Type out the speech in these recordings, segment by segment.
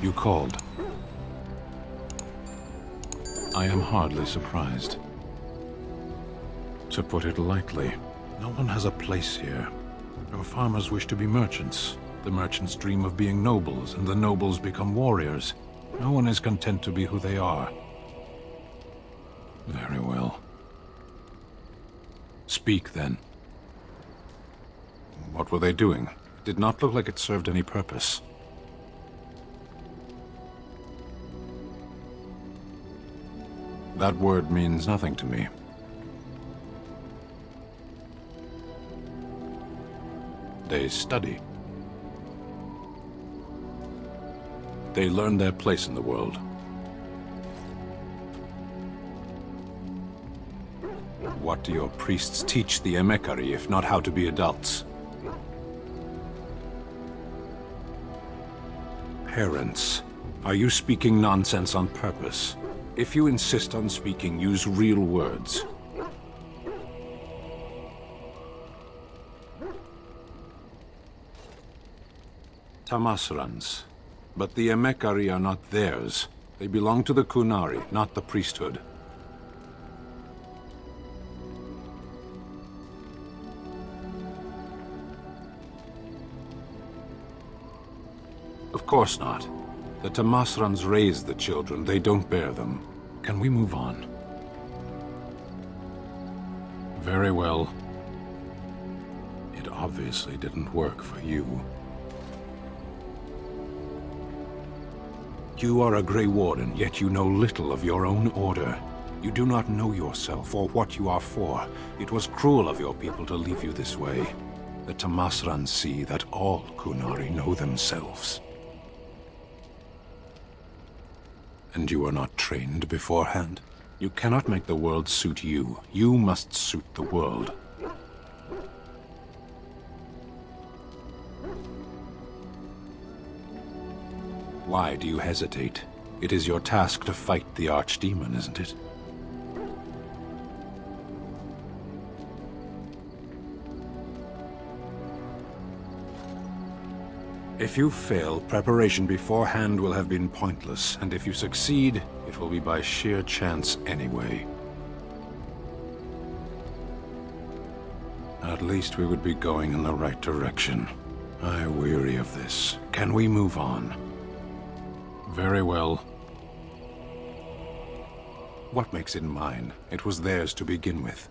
You called. I am hardly surprised. To put it lightly, no one has a place here. Our farmers wish to be merchants. The merchants dream of being nobles, and the nobles become warriors. No one is content to be who they are. Very well. Speak, then. What were they doing? It did not look like it served any purpose. That word means nothing to me. They study. They learn their place in the world. What do your priests teach the Emissaries if not how to be adults? Parents, are you speaking nonsense on purpose? If you insist on speaking, use real words. Tamasrans. But the Emissaries are not theirs. They belong to the Qunari, not the priesthood. Of course not. The Tamasrans raise the children, they don't bear them. Can we move on? Very well. It obviously didn't work for you. You are a Grey Warden, yet you know little of your own order. You do not know yourself or what you are for. It was cruel of your people to leave you this way. The Tamasrans see that all Qunari know themselves. And you are not trained beforehand? You cannot make the world suit you. You must suit the world. Why do you hesitate? It is your task to fight the Archdemon, isn't it? If you fail, preparation beforehand will have been pointless, and if you succeed, it will be by sheer chance anyway. At least we would be going in the right direction. I weary of this. Can we move on? Very well. What makes it mine? It was theirs to begin with.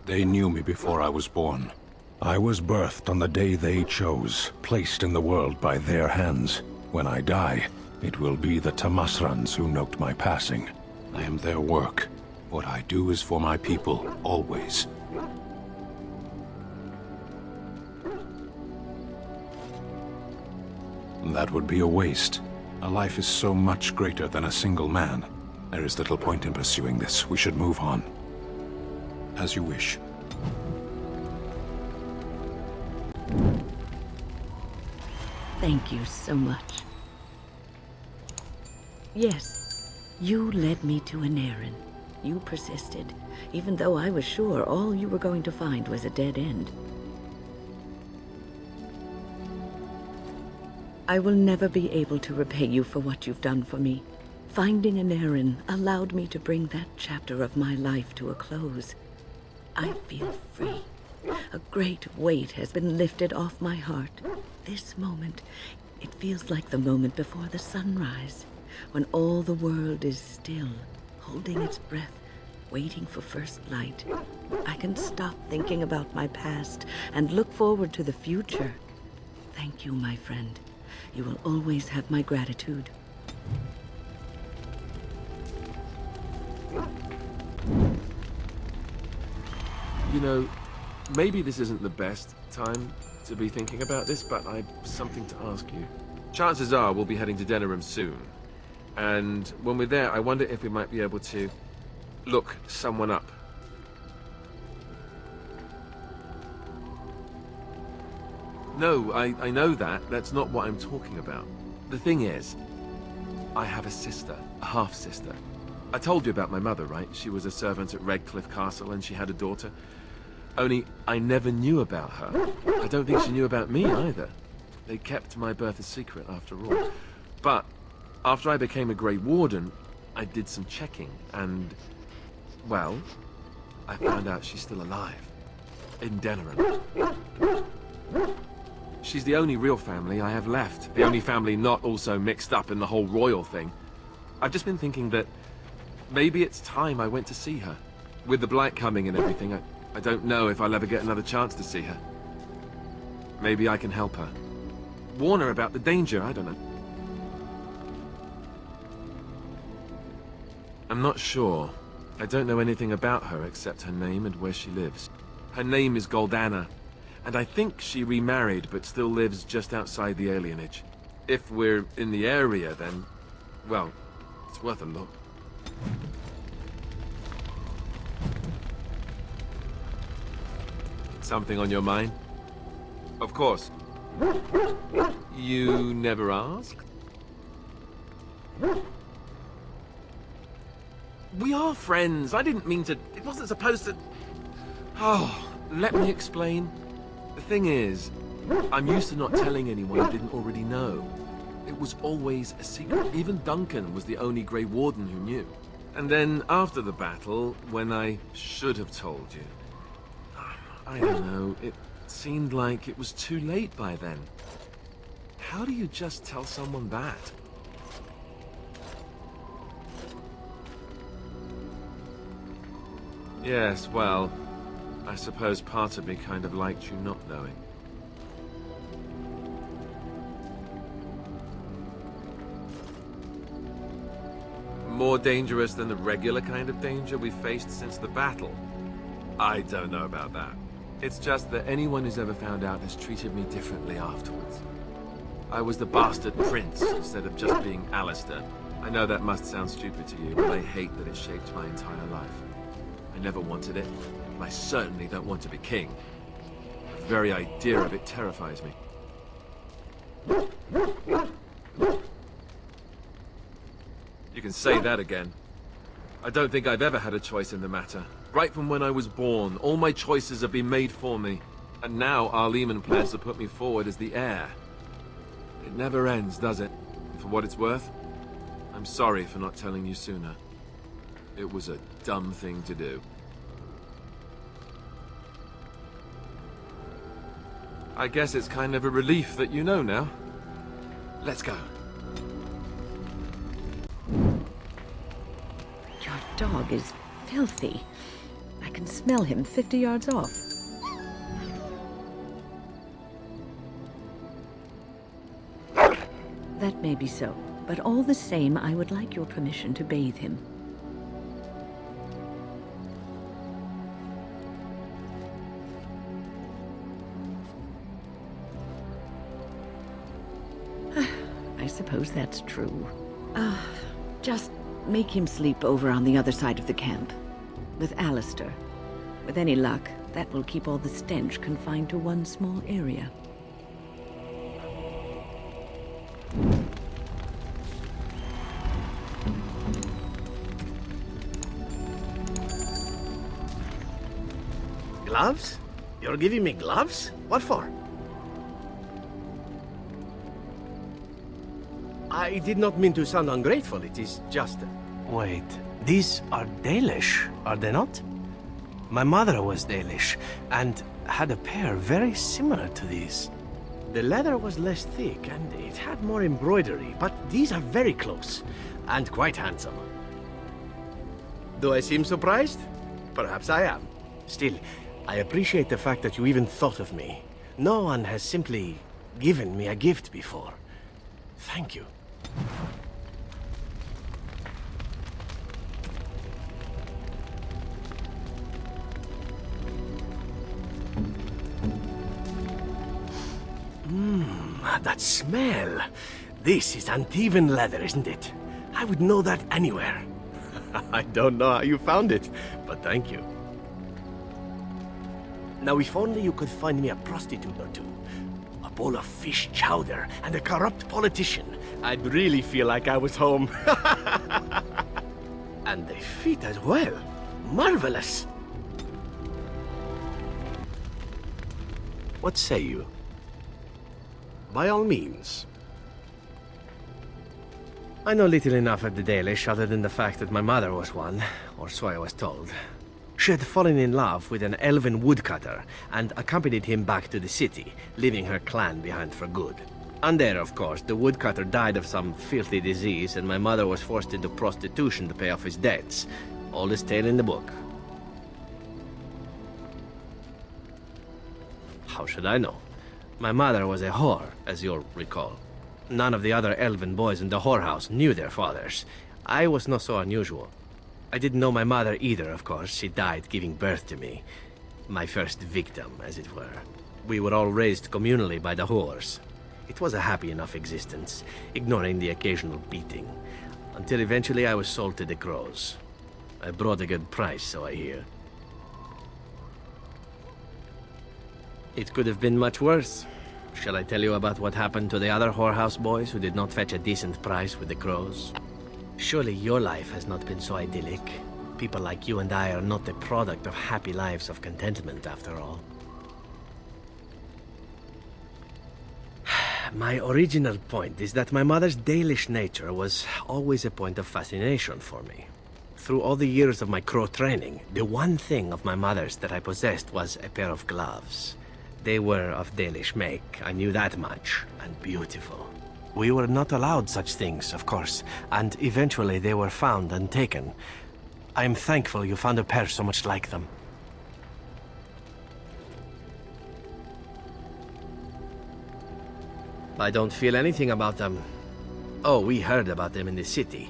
They knew me before I was born. I was birthed on the day they chose, placed in the world by their hands. When I die, it will be the Tamasrans who note my passing. I am their work. What I do is for my people, always. That would be a waste. A life is so much greater than a single man. There is little point in pursuing this. We should move on. As you wish. Thank you so much. Yes, you led me to an errand. You persisted, even though I was sure all you were going to find was a dead end. I will never be able to repay you for what you've done for me. Finding an errand allowed me to bring that chapter of my life to a close. I feel free. A great weight has been lifted off my heart. This moment, it feels like the moment before the sunrise, when all the world is still, holding its breath, waiting for first light. I can stop thinking about my past and look forward to the future. Thank you, my friend. You will always have my gratitude. You know, maybe this isn't the best time to be thinking about this, but I've something to ask you. Chances are we'll be heading to Denerim soon. And when we're there, I wonder if we might be able to look someone up. No, I know that. That's not what I'm talking about. The thing is, I have a sister, a half-sister. I told you about my mother, right? She was a servant at Redcliffe Castle and she had a daughter. Only, I never knew about her. I don't think she knew about me either. They kept my birth a secret after all. But after I became a Grey Warden, I did some checking and, well, I found out she's still alive. In Denerim. She's the only real family I have left. The only family not also mixed up in the whole royal thing. I've just been thinking that maybe it's time I went to see her. With the blight coming and everything, I don't know if I'll ever get another chance to see her. Maybe I can help her. Warn her about the danger, I don't know. I'm not sure. I don't know anything about her except her name and where she lives. Her name is Goldana, and I think she remarried but still lives just outside the alienage. If we're in the area, then, well, it's worth a look. Something on your mind? Of course. You never asked? We are friends. I didn't mean to... It wasn't supposed to... Oh, let me explain. The thing is, I'm used to not telling anyone I didn't already know. It was always a secret. Even Duncan was the only Grey Warden who knew. And then, after the battle, when I should have told you... I don't know, it seemed like it was too late by then. How do you just tell someone that? Yes, well, I suppose part of me kind of liked you not knowing. More dangerous than the regular kind of danger we've faced since the battle? I don't know about that. It's just that anyone who's ever found out has treated me differently afterwards. I was the bastard prince instead of just being Alistair. I know that must sound stupid to you, but I hate that it shaped my entire life. I never wanted it, and I certainly don't want to be king. The very idea of it terrifies me. You can say that again. I don't think I've ever had a choice in the matter. Right from when I was born, all my choices have been made for me. And now Arleman plans to put me forward as the heir. It never ends, does it? And for what it's worth, I'm sorry for not telling you sooner. It was a dumb thing to do. I guess it's kind of a relief that you know now. Let's go. Your dog is filthy. I can smell him 50 yards off. That may be so, but all the same, I would like your permission to bathe him. I suppose that's true. Just make him sleep over on the other side of the camp. With Alistair. With any luck, that will keep all the stench confined to one small area. Gloves? You're giving me gloves? What for? I did not mean to sound ungrateful, it is just... Wait, these are Dalish, are they not? My mother was Dalish, and had a pair very similar to these. The leather was less thick, and it had more embroidery, but these are very close, and quite handsome. Do I seem surprised? Perhaps I am. Still, I appreciate the fact that you even thought of me. No one has simply given me a gift before. Thank you. That smell. This is Antivan leather, isn't it? I would know that anywhere. I don't know how you found it, but thank you. Now, if only you could find me a prostitute or two, a bowl of fish chowder, and a corrupt politician, I'd really feel like I was home. And they fit as well. Marvelous. What say you? By all means. I know little enough of the Dalish other than the fact that my mother was one, or so I was told. She had fallen in love with an elven woodcutter and accompanied him back to the city, leaving her clan behind for good. And there, of course, the woodcutter died of some filthy disease and my mother was forced into prostitution to pay off his debts. Oldest tale in the book. How should I know? My mother was a whore, as you'll recall. None of the other elven boys in the whorehouse knew their fathers. I was not so unusual. I didn't know my mother either, of course. She died giving birth to me. My first victim, as it were. We were all raised communally by the whores. It was a happy enough existence, ignoring the occasional beating. Until eventually I was sold to the crows. I brought a good price, so I hear. It could have been much worse. Shall I tell you about what happened to the other whorehouse boys who did not fetch a decent price with the crows? Surely your life has not been so idyllic. People like you and I are not the product of happy lives of contentment, after all. My original point is that my mother's Dalish nature was always a point of fascination for me. Through all the years of my crow training, the one thing of my mother's that I possessed was a pair of gloves. They were of Dalish make, I knew that much, and beautiful. We were not allowed such things, of course, and eventually they were found and taken. I am thankful you found a pair so much like them. I don't feel anything about them. Oh, we heard about them in the city,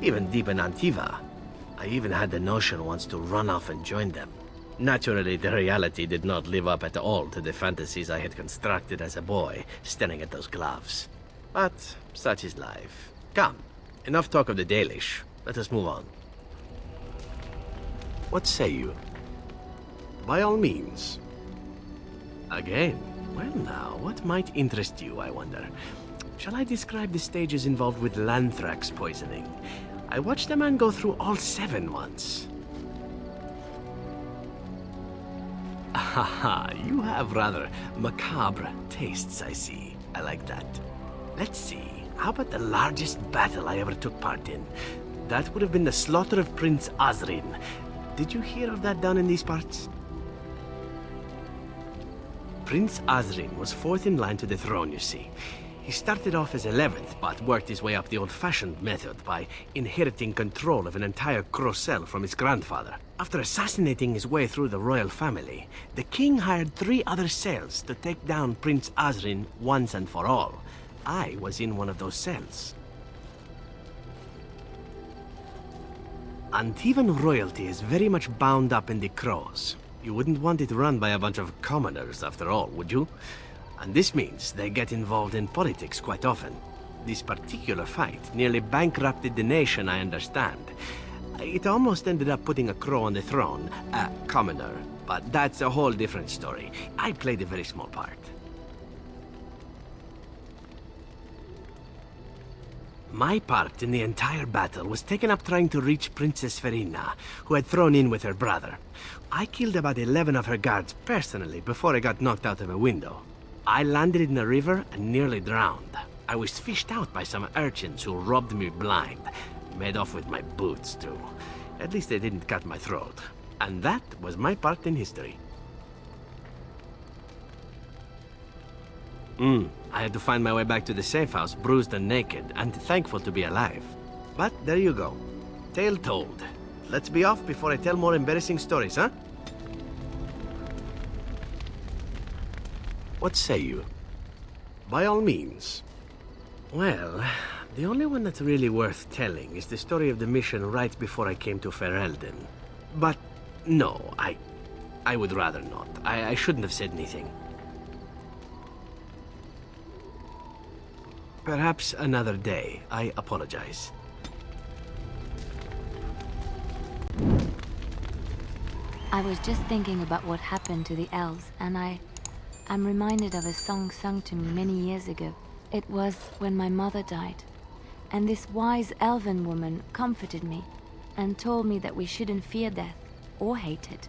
even deep in Antiva. I even had the notion once to run off and join them. Naturally, the reality did not live up at all to the fantasies I had constructed as a boy, staring at those gloves. But such is life. Come, enough talk of the Dalish. Let us move on. What say you? By all means. Again? Well now, what might interest you, I wonder? Shall I describe the stages involved with Lanthrax poisoning? I watched a man go through all 7 once. Haha, you have rather macabre tastes, I see. I like that. Let's see, how about the largest battle I ever took part in? That would have been the slaughter of Prince Azrin. Did you hear of that down in these parts? Prince Azrin was 4th in line to the throne, you see. He started off as 11th, but worked his way up the old-fashioned method by inheriting control of an entire Crocell from his grandfather. After assassinating his way through the royal family, the king hired 3 other cells to take down Prince Azrin once and for all. I was in one of those cells. Antivan royalty is very much bound up in the crows. You wouldn't want it run by a bunch of commoners, after all, would you? And this means they get involved in politics quite often. This particular fight nearly bankrupted the nation, I understand. It almost ended up putting a crow on the throne, a commoner, but that's a whole different story. I played a very small part. My part in the entire battle was taken up trying to reach Princess Verina, who had thrown in with her brother. I killed about 11 of her guards personally before I got knocked out of a window. I landed in a river and nearly drowned. I was fished out by some urchins who robbed me blind. Made off with my boots, too. At least they didn't cut my throat. And that was my part in history. I had to find my way back to the safe house, bruised and naked, and thankful to be alive. But there you go. Tale told. Let's be off before I tell more embarrassing stories, huh? What say you? By all means. Well, the only one that's really worth telling is the story of the mission right before I came to Ferelden. But no, I would rather not. I shouldn't have said anything. Perhaps another day. I apologize. I was just thinking about what happened to the elves, and I'm reminded of a song sung to me many years ago. It was when my mother died, and this wise elven woman comforted me and told me that we shouldn't fear death or hate it.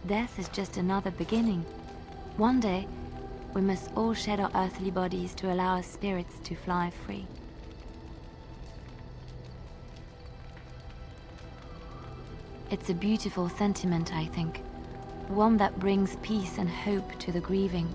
Death is just another beginning. One day, We must all shed our earthly bodies to allow our spirits to fly free. It's a beautiful sentiment, I think. One that brings peace and hope to the grieving.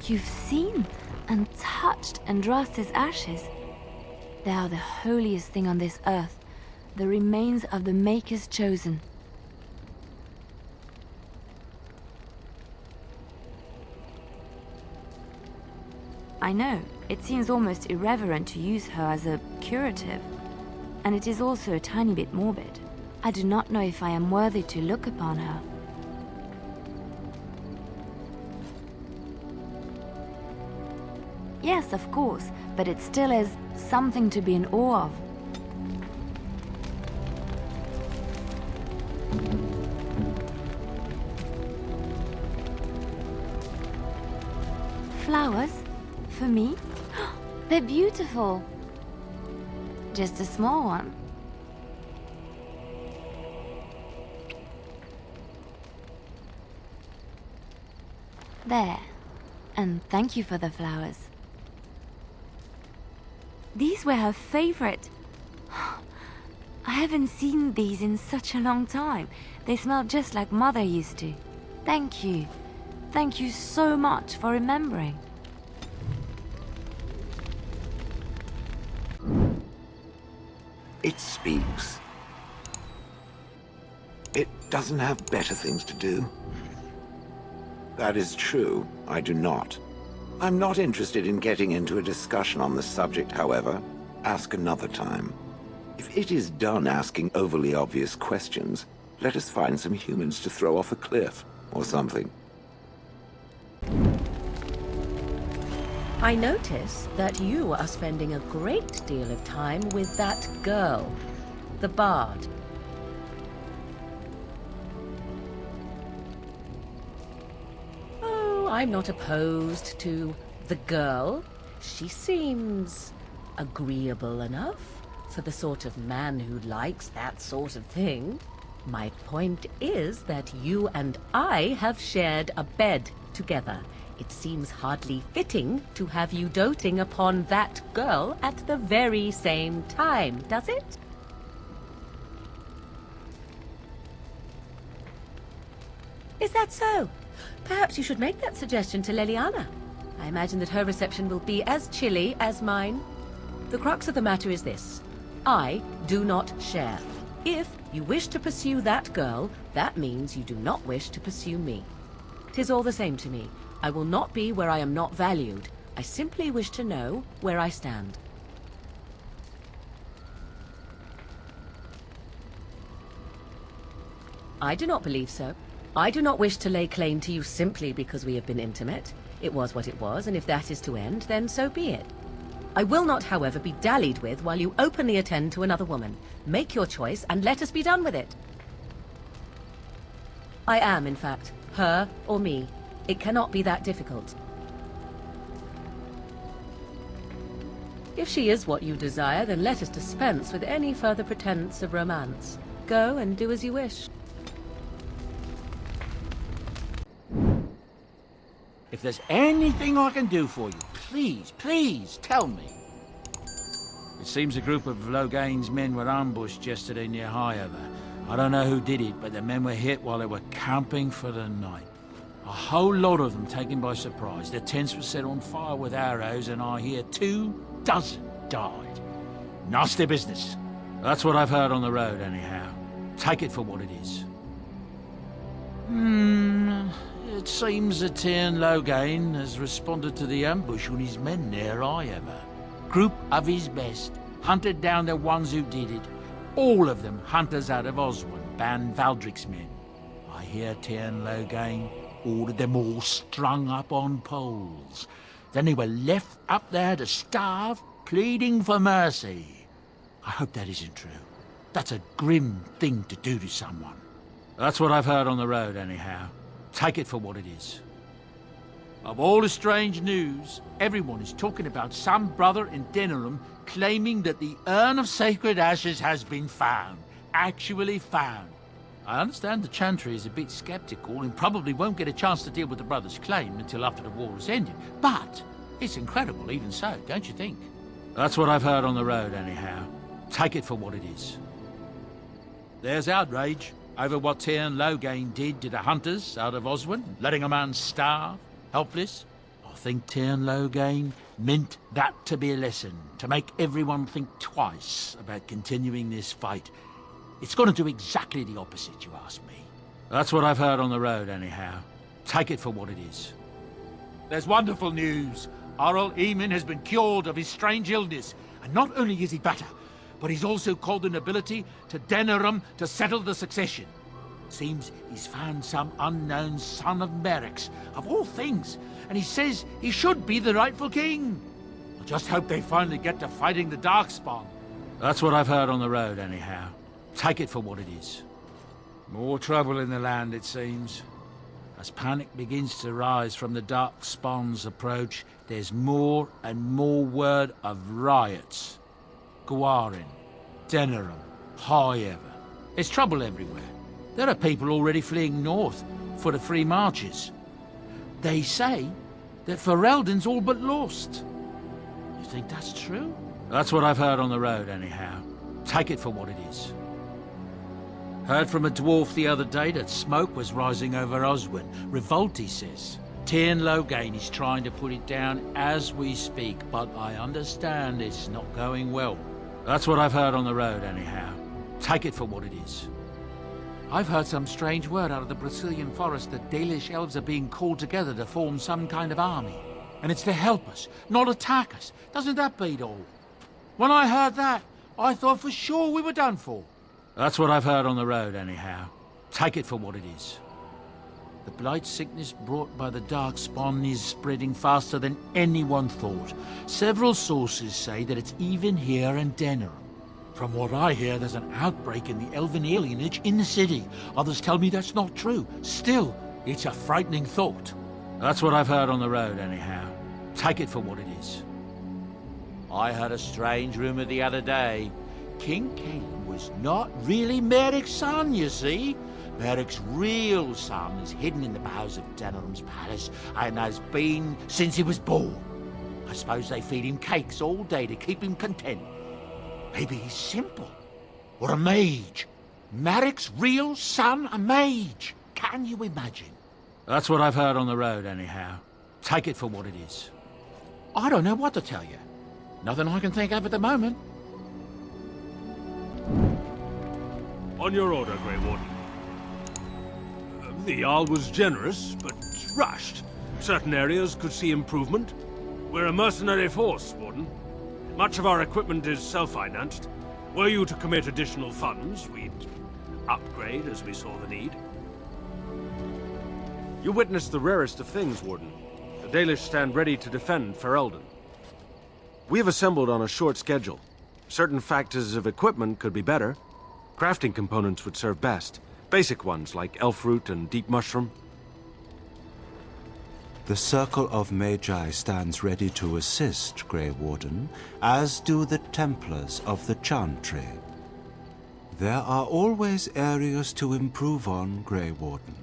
You've seen and touched Andraste's ashes. They are the holiest thing on this earth, the remains of the Maker's chosen. I know, it seems almost irreverent to use her as a curative, and it is also a tiny bit morbid. I do not know if I am worthy to look upon her. Yes, of course, but it still is something to be in awe of. Flowers? For me? They're beautiful. Just a small one. There. And thank you for the flowers. These were her favorite. I haven't seen these in such a long time. They smell just like Mother used to. Thank you. Thank you so much for remembering. It speaks. It doesn't have better things to do. That is true. I do not. I'm not interested in getting into a discussion on the subject, however. Ask another time. If it is done asking overly obvious questions, let us find some humans to throw off a cliff or something. I notice that you are spending a great deal of time with that girl, the bard. Oh, I'm not opposed to the girl. She seems agreeable enough for the sort of man who likes that sort of thing. My point is that you and I have shared a bed together. It seems hardly fitting to have you doting upon that girl at the very same time, does it? Is that so? Perhaps you should make that suggestion to Leliana. I imagine that her reception will be as chilly as mine. The crux of the matter is this. I do not share. If you wish to pursue that girl, that means you do not wish to pursue me. 'Tis all the same to me. I will not be where I am not valued. I simply wish to know where I stand. I do not believe so. I do not wish to lay claim to you simply because we have been intimate. It was what it was, and if that is to end, then so be it. I will not, however, be dallied with while you openly attend to another woman. Make your choice, and let us be done with it. I am, in fact, her or me. It cannot be that difficult. If she is what you desire, then let us dispense with any further pretense of romance. Go and do as you wish. If there's anything I can do for you, please tell me. It seems a group of Logain's men were ambushed yesterday near Highover. I don't know who did it, but the men were hit while they were camping for the night. A whole lot of them taken by surprise. Their tents were set on fire with arrows, and I hear 24 died. Nasty business. That's what I've heard on the road, anyhow. Take it for what it is. It seems that Sten Logain has responded to the ambush on his men near Highover. Group of his best, hunted down the ones who did it. All of them hunters out of Oswin, Ban Valdric's men. I hear Sten Logain ordered them all strung up on poles. Then they were left up there to starve, pleading for mercy. I hope that isn't true. That's a grim thing to do to someone. That's what I've heard on the road, anyhow. Take it for what it is. Of all the strange news, everyone is talking about some brother in Denerim claiming that the urn of sacred ashes has been found. Actually found. I understand the Chantry is a bit skeptical and probably won't get a chance to deal with the brother's claim until after the war has ended. But it's incredible even so, don't you think? That's what I've heard on the road, anyhow. Take it for what it is. There's outrage over what Sten Logain did to the hunters out of Oswin, letting a man starve, helpless. I think Sten Logain meant that to be a lesson, to make everyone think twice about continuing this fight. It's going to do exactly the opposite, you ask me. That's what I've heard on the road, anyhow. Take it for what it is. There's wonderful news. Arl Eamon has been cured of his strange illness, and not only is he better, but he's also called the nobility to Denerim to settle the succession. Seems he's found some unknown son of Merrick's, of all things, and he says he should be the rightful king. I just hope they finally get to fighting the Darkspawn. That's what I've heard on the road, anyhow. Take it for what it is. More trouble in the land, it seems. As panic begins to rise from the Darkspawn's approach, there's more and more word of riots. Gwarin, Denerim, Highover. There's trouble everywhere. There are people already fleeing north for the free marches. They say that Ferelden's all but lost. You think that's true? That's what I've heard on the road, anyhow. Take it for what it is. Heard from a dwarf the other day that smoke was rising over Oswin. Revolt, he says. Sten Logain is trying to put it down as we speak, but I understand it's not going well. That's what I've heard on the road, anyhow. Take it for what it is. I've heard some strange word out of the Brazilian forest that Dalish elves are being called together to form some kind of army. And it's to help us, not attack us. Doesn't that beat all? When I heard that, I thought for sure we were done for. That's what I've heard on the road, anyhow. Take it for what it is. The blight sickness brought by the Darkspawn is spreading faster than anyone thought. Several sources say that it's even here in Denerim. From what I hear, there's an outbreak in the elven alienage in the city. Others tell me that's not true. Still, it's a frightening thought. That's what I've heard on the road, anyhow. Take it for what it is. I heard a strange rumor the other day. King Cain was not really Merrick's son, you see. Merrick's real son is hidden in the bowels of Denerim's palace and has been since he was born. I suppose they feed him cakes all day to keep him content. Maybe he's simple. Or a mage. Merrick's real son, a mage. Can you imagine? That's what I've heard on the road, anyhow. Take it for what it is. I don't know what to tell you. Nothing I can think of at the moment. On your order, Grey Warden. The Jarl was generous, but rushed. Certain areas could see improvement. We're a mercenary force, Warden. Much of our equipment is self-financed. Were you to commit additional funds, we'd upgrade as we saw the need. You witnessed the rarest of things, Warden. The Dalish stand ready to defend Ferelden. We have assembled on a short schedule. Certain factors of equipment could be better. Crafting components would serve best. Basic ones like elf root and deep mushroom. The Circle of Magi stands ready to assist, Grey Warden, as do the Templars of the Chantry. There are always areas to improve on, Grey Warden.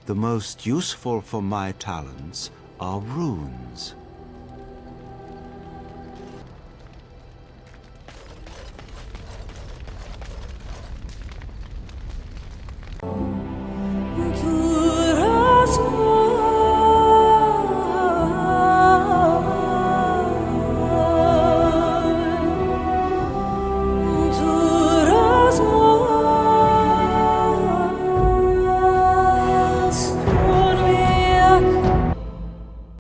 The most useful for my talents are runes.